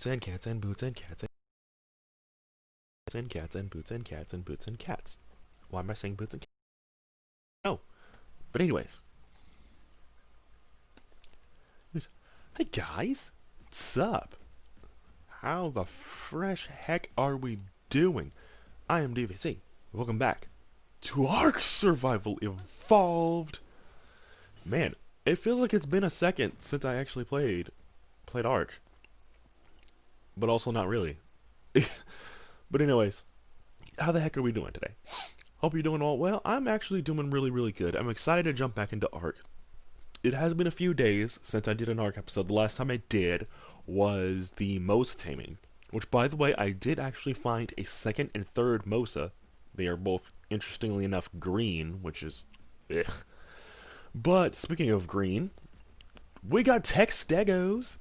boots and cats and boots and cats and cats and boots and cats and boots and cats. Why am I saying boots and cats? No. But anyways. Hey guys. What's up? How the fresh heck are we doing? I am DVC. Welcome back to Ark Survival Evolved. Man, it feels like it's been a second since I actually played Ark. But also not really. But anyways, how the heck are we doing today? Hope you're doing all well. I'm actually doing really good. I'm excited to jump back into Ark. It has been a few days since I did an Ark episode. The last time I did was the Mosa taming, which, by the way, I did actually find a second and third Mosa. They are both, interestingly enough, green, which is ugh. But speaking of green, we got tech stegos.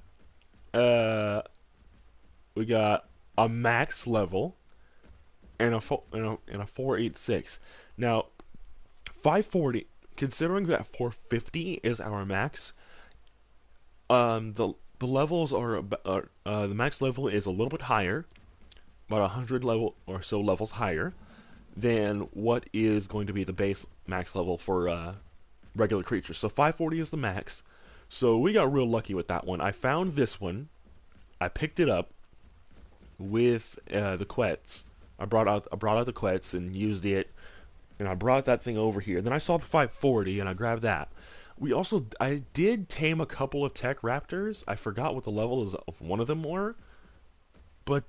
We got a max level and a 486. Now, 540. Considering that 450 is our max, the levels are the max level is a little bit higher, about 100 level or so levels higher than what is going to be the base max level for regular creatures. So 540 is the max. So we got real lucky with that one. I found this one. I picked it up with the quets. I brought out the quets and used it. And I brought that thing over here. Then I saw the 540 and I grabbed that. I did tame a couple of tech raptors. I forgot what the levels of one of them were, but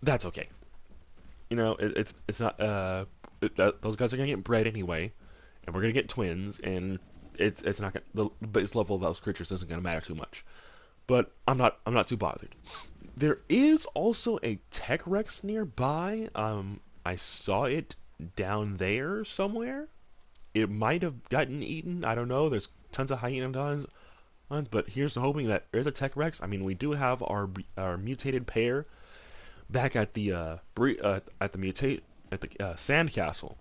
that's okay. You know, it's not those guys are gonna get bred anyway, and we're gonna get twins, and it's not gonna, the base level of those creatures isn't gonna matter too much. But I'm not too bothered. There is also a tech rex nearby. I saw it down there somewhere. It might have gotten eaten. I don't know. There's tons of hyena but here's hoping that there's a tech rex. I mean, we do have our mutated pair back at the sand castle.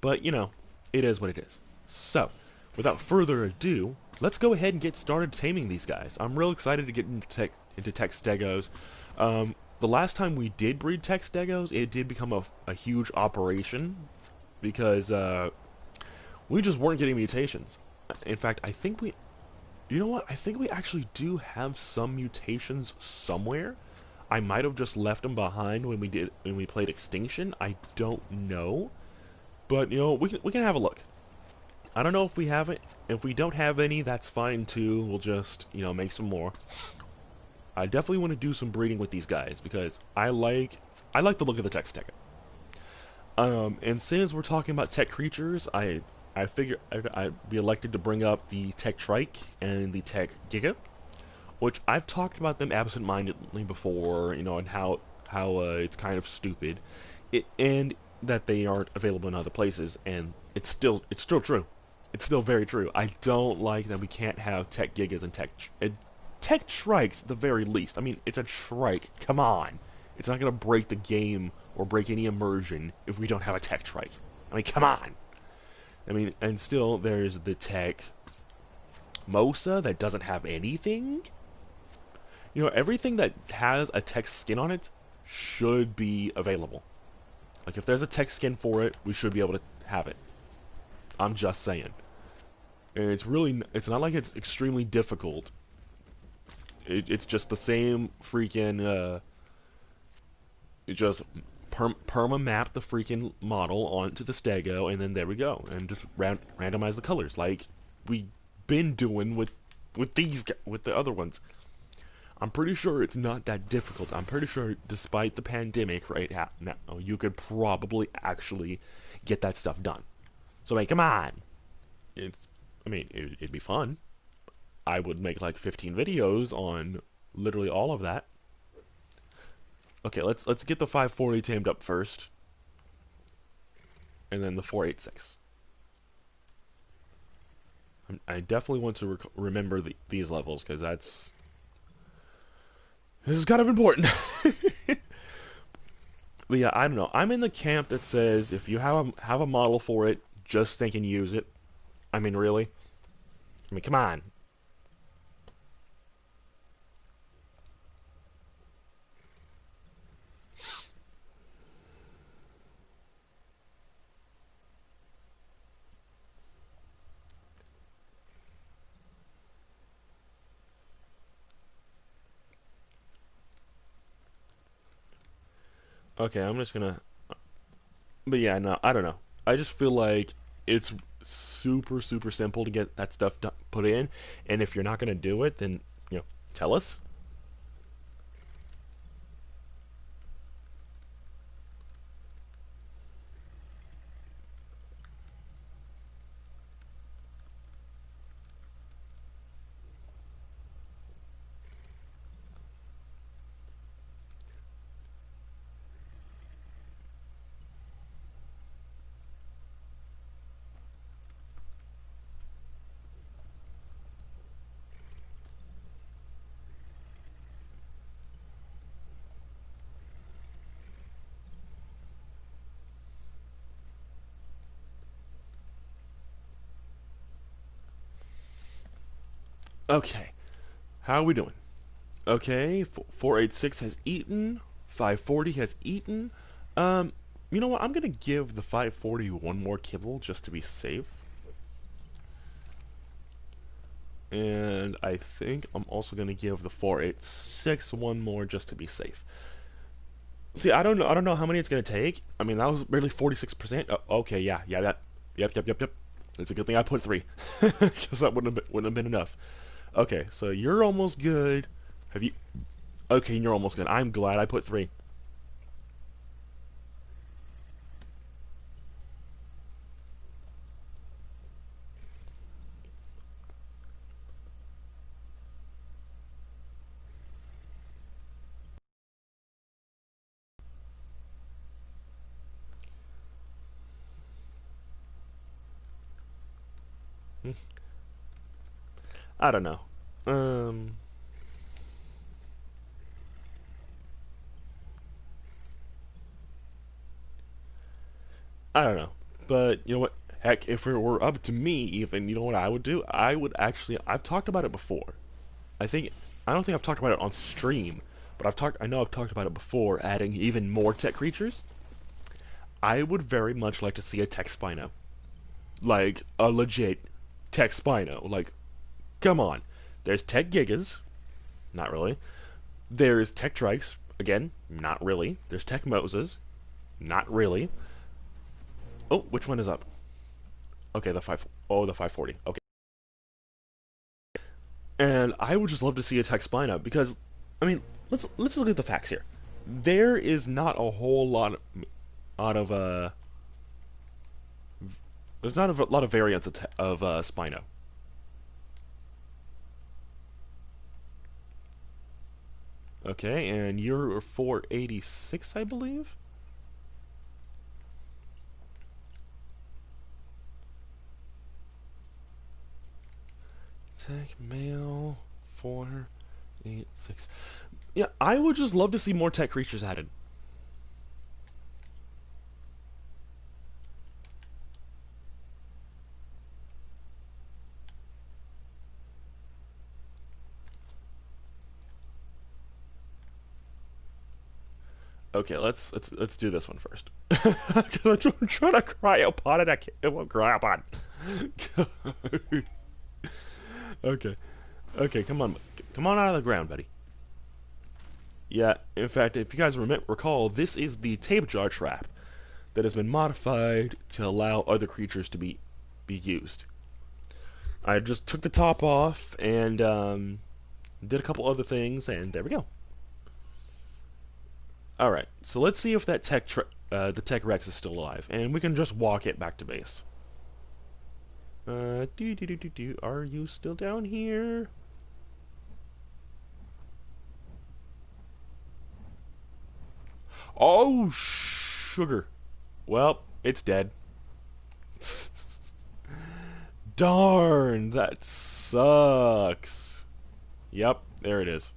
But you know, it is what it is. So, without further ado, let's go ahead and get started taming these guys. I'm real excited to get into tech stegos. The last time we did breed tech stegos, it did become a huge operation because we just weren't getting mutations. In fact, I think you know what? I think we actually do have some mutations somewhere. I might have just left them behind when we played Extinction. I don't know, but you know, we can have a look. I don't know if we have it. If we don't have any, that's fine too. We'll just, you know, make some more. I definitely want to do some breeding with these guys because I like the look of the tech stego. And since we're talking about tech creatures, I figure I'd be elected to bring up the tech trike and the tech giga, which I've talked about them absent-mindedly before, you know, and how it's kind of stupid, and that they aren't available in other places, and it's still true. It's still very true. I don't like that we can't have tech gigas and tech trikes at the very least. I mean, it's a trike. Come on. It's not going to break the game or break any immersion if we don't have a tech trike. I mean, come on. I mean, and still, there's the tech Mosa that doesn't have anything. You know, everything that has a tech skin on it should be available. Like, if there's a tech skin for it, we should be able to have it. I'm just saying. And it's not like it's extremely difficult. It's just the same freaking, just perma-map the freaking model onto the stego, and then there we go. And just randomize the colors, like we've been doing with the other ones. I'm pretty sure it's not that difficult. I'm pretty sure, despite the pandemic right now, you could probably actually get that stuff done. So, like, come on. It'd be fun. I would make like 15 videos on literally all of that. Okay, let's get the 540 tamed up first, and then the 486. I definitely want to remember these levels because this is kind of important. But yeah, I don't know. I'm in the camp that says if you have a model for it, just think and use it. I mean, really. I mean, come on. Okay, I'm just gonna. But yeah, no, I don't know. I just feel like it's super, super simple to get that stuff put in, and if you're not gonna do it, then tell us. Okay, how are we doing? Okay, 486 has eaten. 540 has eaten. Um, you know what? I'm gonna give the 540 one more kibble just to be safe. And I think I'm also gonna give the 486 one more just to be safe. See, I don't know how many it's gonna take. I mean, that was barely 46%. Oh, okay, yeah, yep. It's a good thing I put three, because that wouldn't have been enough. Okay, so you're almost good. Have you? Okay, you're almost good. I'm glad I put three. Hmm, I don't know. Um, I don't know. But you know what? Heck, if it were up to me, even you know what I would do? I would actually. I've talked about it before. I think I don't think I've talked about it on stream, but I know I've talked about it before. Adding even more tech creatures. I would very much like to see a tech Spino, like a legit tech Spino. Like, come on. There's tech Gigas, not really. There's tech Trikes, again, not really. There's tech Moses, not really. Oh, which one is up? Okay, the five. Oh, the 540. Okay. And I would just love to see a tech Spino because, I mean, let's look at the facts here. There is not a whole lot of there's not a lot of variants of Spino. Okay, and you're 486, I believe. Tech mail 486. Yeah, I would just love to see more tech creatures added. Okay, let's do this one first. Because I'm trying to cryopod it, I can't. It won't cryopod. Okay, okay, come on out of the ground, buddy. Yeah, in fact, if you guys recall, this is the tape jar trap that has been modified to allow other creatures to be used. I just took the top off and did a couple other things, and there we go. All right, so let's see if that the Tech Rex is still alive, and we can just walk it back to base. Are you still down here? Oh, sugar. Well, it's dead. Darn, that sucks. Yep, there it is.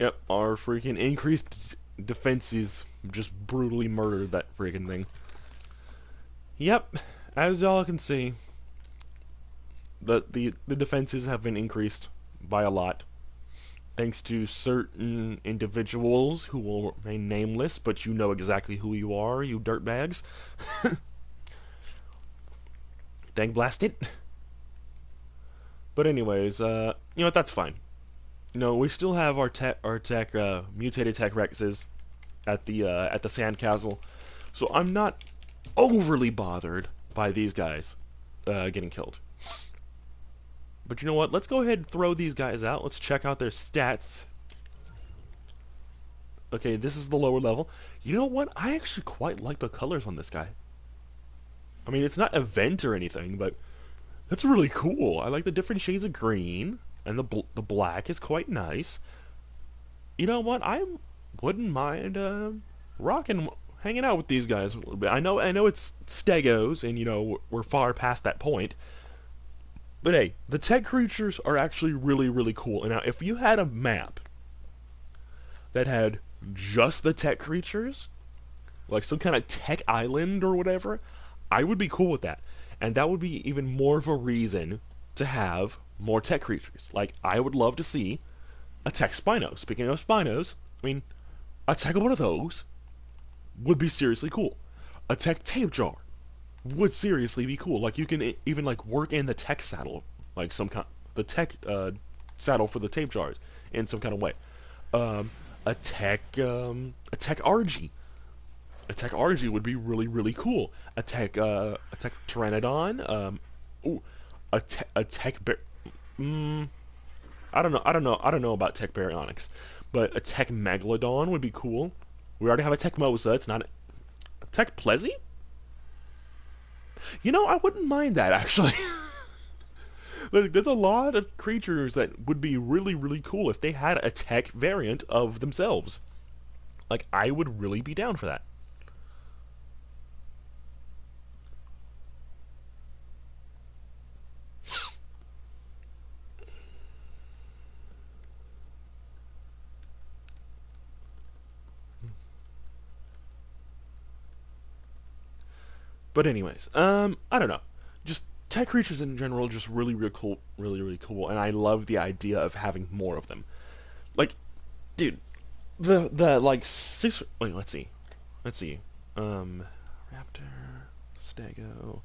Yep, our freaking increased defenses just brutally murdered that freaking thing. Yep, as y'all can see, the defenses have been increased by a lot. Thanks to certain individuals who will remain nameless, but you know exactly who you are, you dirtbags. Dang blast it. But anyways, you know what, that's fine. No, we still have our mutated tech Rexes at the sandcastle, so I'm not overly bothered by these guys getting killed. But you know what? Let's go ahead and throw these guys out. Let's check out their stats. Okay, this is the lower level. You know what? I actually quite like the colors on this guy. I mean, it's not event or anything, but that's really cool. I like the different shades of green, and the black is quite nice. You know what? I wouldn't mind rocking, hanging out with these guys a little bit. I know it's Stegos, and you know we're far past that point. But hey, the tech creatures are actually really, really cool. And now, if you had a map that had just the tech creatures, like some kind of tech island or whatever, I would be cool with that. And that would be even more of a reason to have more tech creatures. Like, I would love to see a tech Spino. Speaking of Spinos, I mean, a tech one of those would be seriously cool. A tech tape jar would seriously be cool. Like, you can even like work in the tech saddle, like some kind, the tech saddle for the tape jars in some kind of way. Um, a tech RG. A tech RG would be really, really cool. A tech Pteranodon. Ooh, a tech I don't know about tech Baryonyx, but a tech Megalodon would be cool. We already have a tech Mosa. It's not a tech Plezzy. You know, I wouldn't mind that actually. Like, there's a lot of creatures that would be really, really cool if they had a tech variant of themselves. Like, I would really be down for that. But anyways, I don't know. Just tech creatures in general, just really, really cool, really, really cool, and I love the idea of having more of them. Like, dude, the like six. Wait, let's see. Raptor, Stego,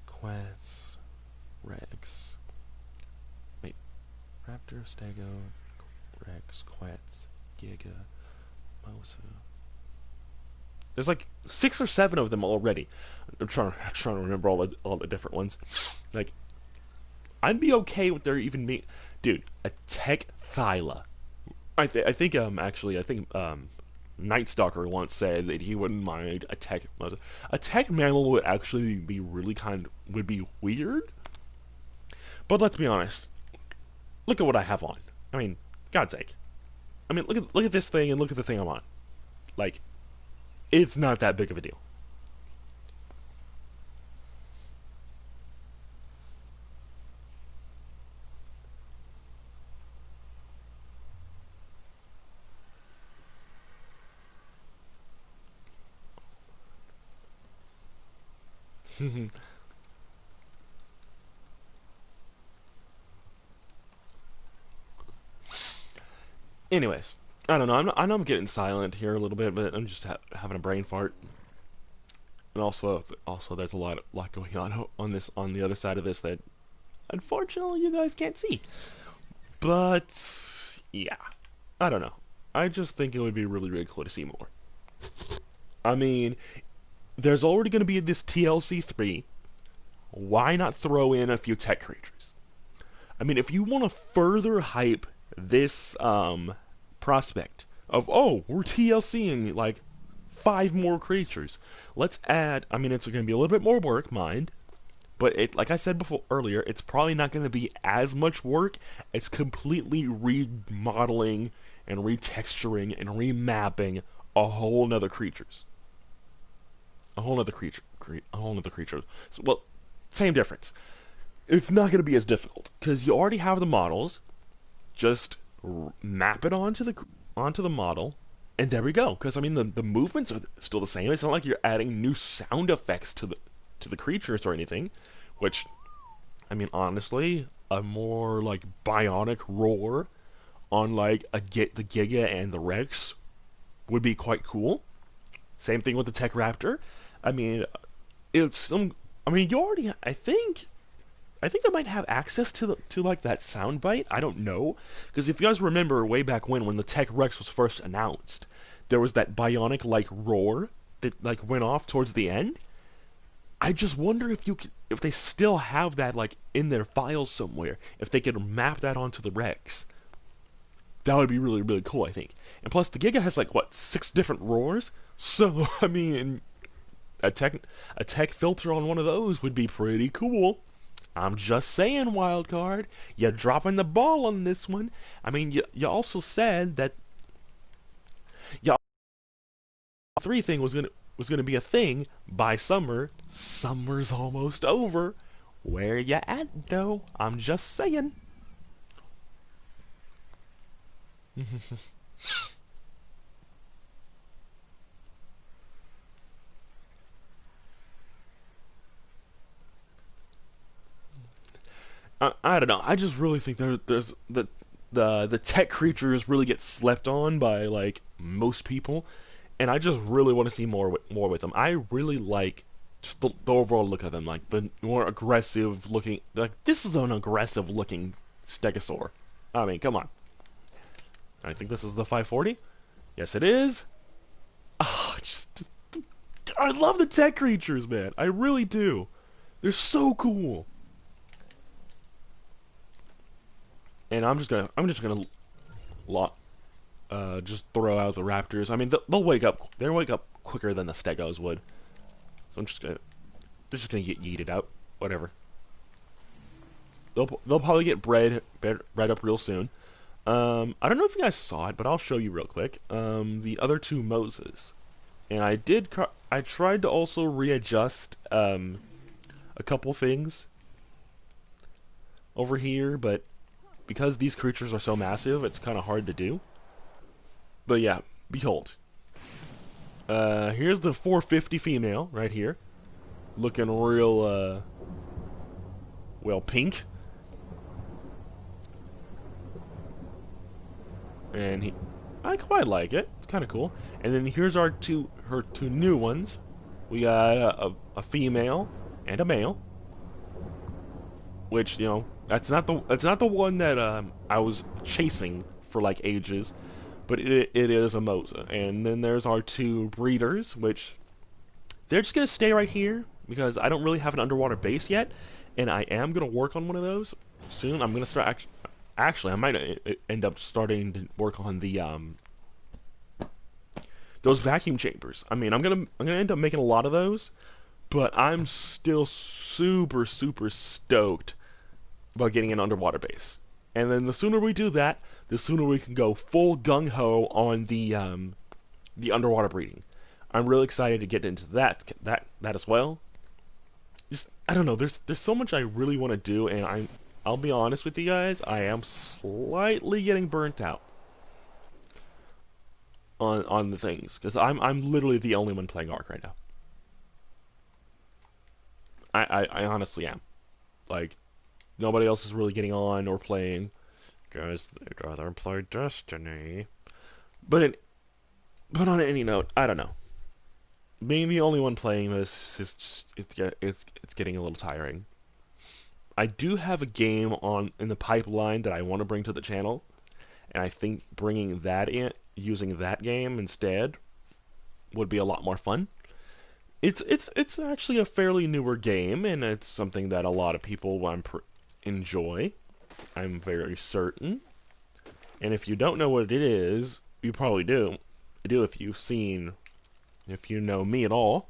Quetz, Rex. Wait, Raptor, Stego, Rex, Quetz, Giga, Mosa. There's like 6 or 7 of them already. I'm trying to remember all the different ones. Like, I'd be okay with there even being, dude, a tech Thyla. I think actually I think Night Stalker once said that he wouldn't mind a tech. A tech mammal would actually be really would be weird. But let's be honest. Look at what I have on. I mean, God's sake. I mean, look at this thing and look at the thing I'm on. Like, it's not that big of a deal. Anyways, I don't know. I know I'm getting silent here a little bit, but I'm just having a brain fart. And also, there's a lot going on this on the other side of this that unfortunately you guys can't see. But yeah, I don't know. I just think it would be really, really cool to see more. I mean, there's already going to be this TLC 3. Why not throw in a few tech creatures? I mean, if you want to further hype this prospect of, oh, we're TLCing like 5 more creatures, let's add. I mean, it's going to be a little bit more work, mind, but like I said before earlier, it's probably not going to be as much work as completely remodeling and retexturing and remapping a whole nother creatures. A whole nother creature. So, well, same difference. It's not going to be as difficult because you already have the models. Just map it onto the model, and there we go. Because I mean, the movements are still the same. It's not like you're adding new sound effects to the creatures or anything. Which, I mean, honestly, a more like bionic roar on like the Giga and the Rex would be quite cool. Same thing with the Tech Raptor. I mean, it's some. I mean, you already. I think I think they might have access to like that soundbite. I don't know, because if you guys remember way back when the Tech Rex was first announced, there was that bionic like roar that like went off towards the end. I just wonder if they still have that like in their files somewhere. If they could map that onto the Rex, that would be really really cool. I think. And plus, the Giga has like what 6 different roars. So I mean, a tech filter on one of those would be pretty cool. I'm just saying, Wildcard. You're dropping the ball on this one. I mean, you also said that you 3 thing was gonna be a thing by summer. Summer's almost over. Where you at though? I'm just saying. I don't know. I just really think there's the tech creatures really get slept on by like most people, and I just really want to see more with them. I really like just the overall look of them, like the more aggressive looking. Like this is an aggressive looking Stegosaur. I mean, come on. I think this is the 540. Yes, it is. Oh, I love the tech creatures, man. I really do. They're so cool. And I'm just gonna just throw out the Raptors. I mean, they'll wake up. They'll wake up quicker than the Stegos would. So they're just gonna get yeeted out. Whatever. They'll probably get bred up real soon. I don't know if you guys saw it, but I'll show you real quick. The other 2 Moses, and I tried to also readjust a couple things over here, but because these creatures are so massive, it's kind of hard to do. But yeah, behold. Here's the 450 female right here, looking real well pink. And I quite like it. It's kind of cool. And then here's her 2 new ones. We got a female and a male, which that's not the one that I was chasing for like ages, but it is a Mosa. And then there's our 2 breeders, which they're just gonna stay right here because I don't really have an underwater base yet, and I am gonna work on one of those soon. I'm gonna start actually I might end up starting to work on the those vacuum chambers. I mean, I'm gonna end up making a lot of those, but I'm still super stoked about getting an underwater base. And then the sooner we do that, the sooner we can go full gung ho on the underwater breeding. I'm really excited to get into that as well. Just I don't know. There's so much I really want to do, and I'll be honest with you guys. I am slightly getting burnt out on the things because I'm literally the only one playing Ark right now. I honestly am. Like nobody else is really getting on or playing. Guys, they'd rather play Destiny. But on any note, I don't know. Being the only one playing this is just it's getting a little tiring. I do have a game in the pipeline that I want to bring to the channel, and I think bringing that in, using that game instead, would be a lot more fun. It's actually a fairly newer game, and it's something that a lot of people enjoy. I'm very certain. And if you don't know what it is, you probably do. You do if you know me at all.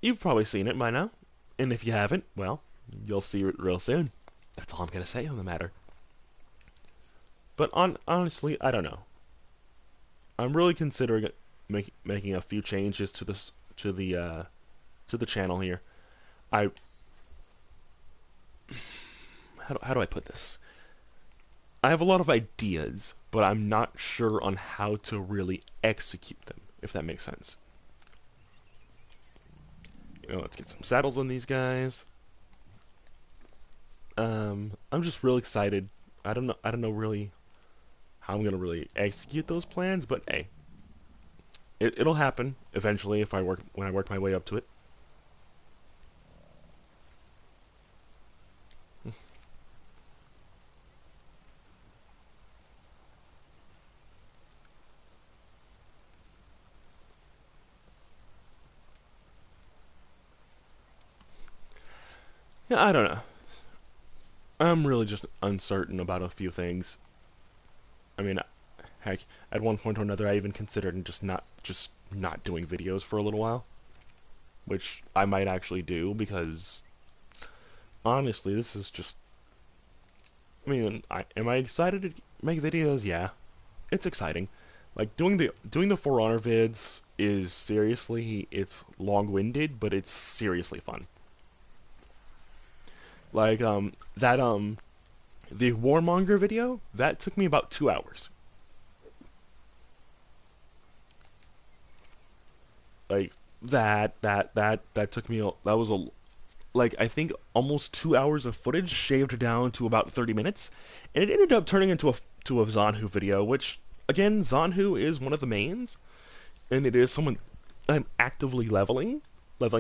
You've probably seen it by now. And if you haven't, well, you'll see it real soon. That's all I'm gonna say on the matter. But honestly, I don't know. I'm really considering making a few changes to the channel here. How do I put this? I have a lot of ideas, but I'm not sure on how to really execute them, if that makes sense. Let's get some saddles on these guys. I'm just real excited. I don't know really how I'm gonna really execute those plans, but hey, it'll happen eventually when I work my way up to it. Yeah, I don't know. I'm really just uncertain about a few things. I mean, heck, at one point or another, I even considered just not doing videos for a little while, which I might actually do because honestly, this is just. I mean, am I excited to make videos? Yeah, it's exciting. Like doing the For Honor vids is seriously, it's long-winded, but it's seriously fun. Like that the Warmonger video that took me about 2 hours. Like that took me that was a like I think almost 2 hours of footage shaved down to about 30 minutes, and it ended up turning into a Zanhu video, which again Zanhu is one of the mains, and it is someone I'm actively leveling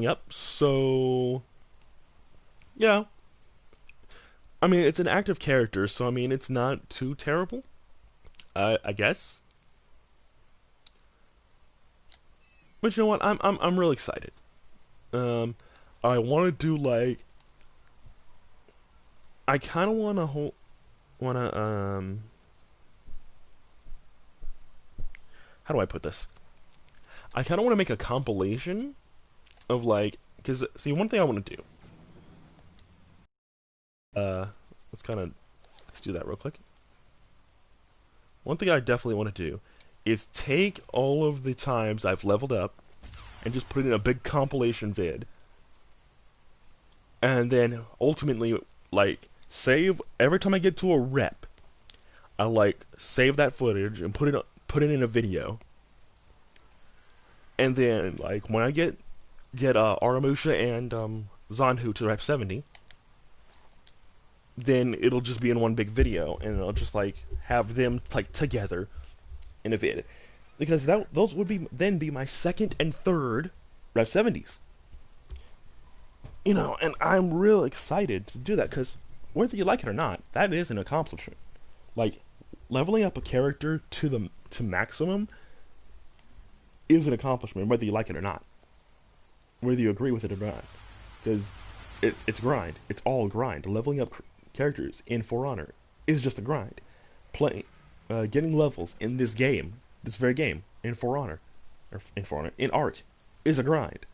up. So yeah, I mean it's an active character, so I mean it's not too terrible. I guess. But you know what? I'm real excited. Um, I want to do like I kind of want to how do I put this? I kind of want to make a compilation of like because see one thing I want to do. Uh, let's kind of let's do that real quick. One thing I definitely want to do is take all of the times I've leveled up and just put it in a big compilation vid, and then ultimately like save every time I get to a rep. I like save that footage and put it in a video, and then like when I get Aramusha and Zanhu to rep 70, then it'll just be in one big video, and I'll just like have them like together in a vid, because those would be my second and third rep 70s. And I'm real excited to do that because whether you like it or not, that is an accomplishment. Like leveling up a character to maximum is an accomplishment, whether you like it or not, whether you agree with it or not, because it's grind. It's all grind. Leveling up characters in For Honor is just a grind. Playing, getting levels in this game, this very game, in For Honor, or in For Honor, in Arc, is a grind.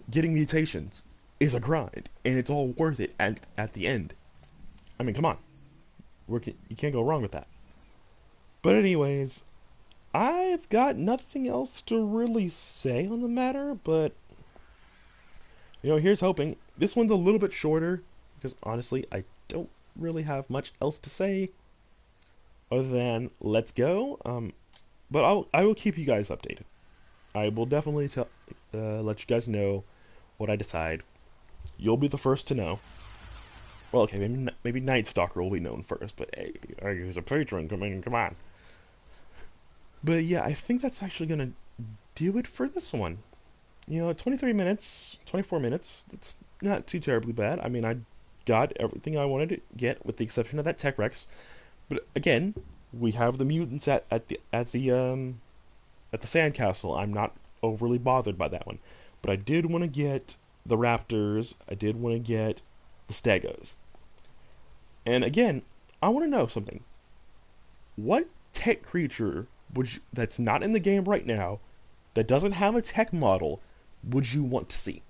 Getting mutations is a grind, and it's all worth it at the end. I mean, come on, you can't go wrong with that. But anyways, I've got nothing else to really say on the matter, but here's hoping. This one's a little bit shorter because honestly, I don't really have much else to say other than let's go. But I will keep you guys updated. I will definitely let you guys know what I decide. You'll be the first to know. Well, okay, maybe Night Stalker will be known first, but hey, he's a patron. Come on. But yeah, I think that's actually gonna do it for this one. 23 minutes, 24 minutes. That's not too terribly bad. I mean, I got everything I wanted to get, with the exception of that Tech Rex. But again, we have the mutants at the sandcastle. I'm not overly bothered by that one, but I did want to get the raptors. I did want to get the stegos. And again, I want to know something. What tech creature that's not in the game right now, that doesn't have a tech model, would you want to see?